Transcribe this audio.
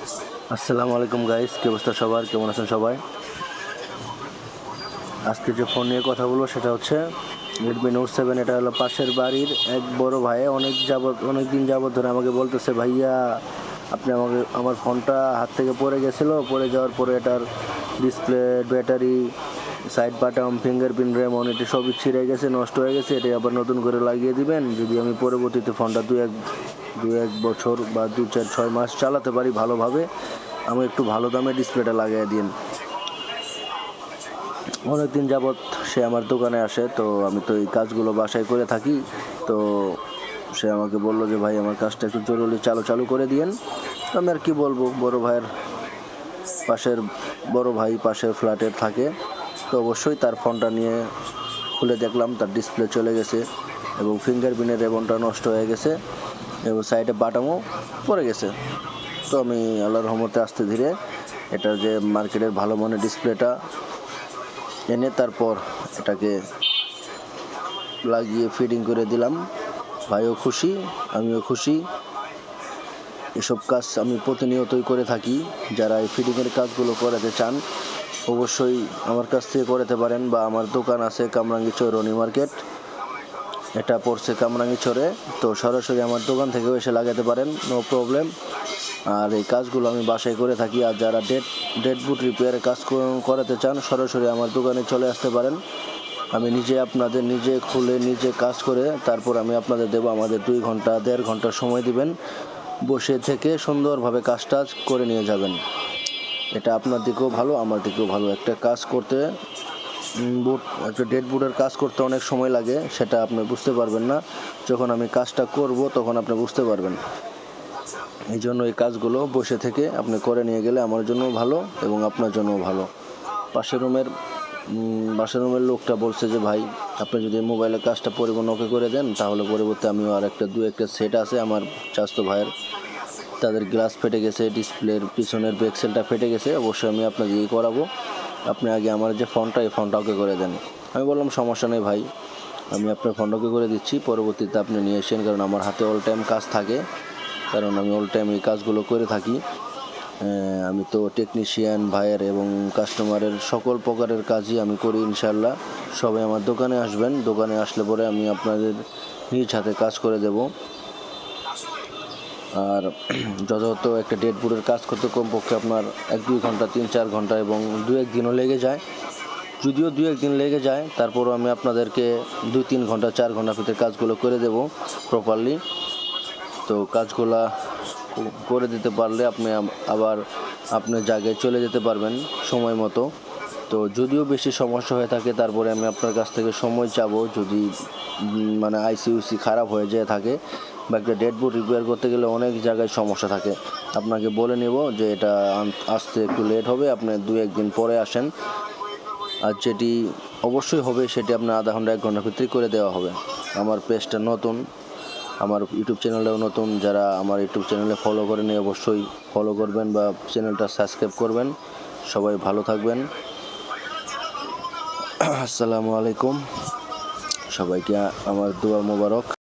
আসসালামু আলাইকুম গাইস, কি অবস্থা সবার? কেমন আছেন সবাই? আজকে যে ফোন নিয়ে কথা বলবো সেটা হচ্ছে রেডমি নোট 7। এটা হলো পাশের বাড়ির এক বড় ভাই অনেক দিন যাবত ধরে আমাকে বলতেছে, ভাইয়া আপনি আমার ফোনটা হাত থেকে পড়ে গেছিলো, পড়ে যাওয়ার পরে এটার display, battery, side button, fingerprint, RAM, এটি সবই ছিঁড়ে গেছে, নষ্ট হয়ে গেছে, এটি আবার নতুন করে লাগিয়ে দিবেন যদি আমি পরবর্তীতে ফোনটা দু এক বছর বা 2 4 6 মাস চালাতে পারি ভালোভাবে। আমি একটু ভালো দামে ডিসপ্লেটা লাগিয়ে দিন। অনেকদিন যাবৎ সে আমার দোকানে আসে, তো আমি তো এই কাজগুলো বাসায় করে থাকি। তো সে আমাকে বললো যে ভাই আমার কাজটা একটু জরুরি চালু করে দিয়েন। তো আমি আর কি বলবো, বড় ভাই পাশের ফ্ল্যাটে থাকে, তো অবশ্যই তার ফোনটা নিয়ে খুলে দেখলাম তার ডিসপ্লে চলে গেছে এবং ফিঙ্গারপ্রিন্টের রেবনটা নষ্ট হয়ে গেছে এবং সাইডে বাটামও পড়ে গেছে। তো আমি আল্লাহর রহমতে আস্তে ধীরে এটার যে মার্কেটের ভালো মানের ডিসপ্লেটা এনে তারপর এটাকে লাগিয়ে ফিটিং করে দিলাম। ভাইও খুশি, আমিও খুশি। এসব কাজ আমি প্রতিনিয়তই করে থাকি। যারা এই ফিটিংয়ের কাজগুলো করাতে চান অবশ্যই আমার কাছ থেকে করাতে পারেন, বা আমার দোকান আছে কামরাঙ্গীরচর রনি মার্কেট, এটা পড়ছে কামরাঙ্গীরচরে। তো সরাসরি আমার দোকান থেকেও এসে লাগাতে পারেন, নো প্রবলেম। আর এই কাজগুলো আমি বাসায় করে থাকি। আর যারা ডেড বুট রিপেয়ারের কাজ করাতে চান সরাসরি আমার দোকানে চলে আসতে পারেন। আমি নিজে খুলে নিজে কাজ করে তারপর আমি আপনাদের দেবো। আমাদের 2 ঘন্টা 1.5 ঘন্টা সময় দিবেন, বসে থেকে সুন্দরভাবে কাজটা করে নিয়ে যাবেন। এটা আপনার দিকেও ভালো, আমার দিকেও ভালো। একটা ডেড বুটের কাজ করতে অনেক সময় লাগে, সেটা আপনি বুঝতে পারবেন না। যখন আমি কাজটা করব তখন আপনি বুঝতে পারবেন। এই জন্য এই কাজগুলো বসে থেকে আপনি করে নিয়ে গেলে আমার জন্যও ভালো এবং আপনার জন্যও ভালো। পাশের রুমের লোকটা বলছে যে ভাই আপনি যদি মোবাইলের কাজটা ওকে করে দেন তাহলে পরবর্তী আমিও আর দু একটা সেট আছে আমার চাচাতো ভাইয়ের, তাদের গ্লাস ফেটে গেছে, ডিসপ্লের পিছনের বেক্সেলটা ফেটে গেছে, অবশ্যই আমি আপনাকে করাবো। আপনি আগে আমার যে এই ফোনটা ওকে করে দেন। আমি বললাম সমস্যা নেই ভাই, আমি আপনার ফোনটা ওকে করে দিচ্ছি, পরবর্তীতে আপনি নিয়ে এসেন, কারণ আমার হাতে অল টাইম কাজ থাকে, কারণ আমি অল টাইম এই কাজগুলো করে থাকি। আমি তো টেকনিশিয়ান ভাইয়ের এবং কাস্টমারের সকল প্রকারের কাজই আমি করি ইনশাল্লাহ। সবাই আমার দোকানে আসবেন, দোকানে আসলে পরে আমি আপনাদের নিজ হাতে কাজ করে দেব। আর যথাযথ একটা ডেড বুটের কাজ করতে কমপক্ষে আপনার 1-2 ঘন্টা, 3-4 ঘন্টা এবং 2-1 দিনও লেগে যায়। যদিও 2-1 দিন লেগে যায়, তারপরও আমি আপনাদেরকে 2-3 ঘন্টা 4 ঘন্টার ভিতরে কাজগুলো করে দেব প্রপারলি। তো কাজগুলা করে দিতে পারলে আপনি আবার আপনার জায়গায় চলে যেতে পারবেন সময় মতো। তো যদিও বেশি সমস্যা হয়ে থাকে তারপরে আমি আপনার কাছ থেকে সময় চাবো, যদি মানে আইসি খারাপ হয়ে যেয়ে থাকে বা একটা ডেড বুট রিপেয়ার করতে গেলে অনেক জায়গায় সমস্যা থাকে, আপনাকে বলে নেব যে এটা আসতে একটু লেট হবে, আপনি 2-1 দিন পরে আসেন। আর যেটি অবশ্যই হবে সেটি আপনার আধা ঘন্টা 1 ঘন্টার ভিতরে করে দেওয়া হবে। আমার পেজটা নতুন, আমার ইউটিউব চ্যানেলেও নতুন, যারা আমার ইউটিউব চ্যানেলে ফলো করেনি অবশ্যই ফলো করবেন বা চ্যানেলটা সাবস্ক্রাইব করবেন। সবাই ভালো থাকবেন। আসসালামু আলাইকুম, সবাইকে আমার দোয়া মোবারক।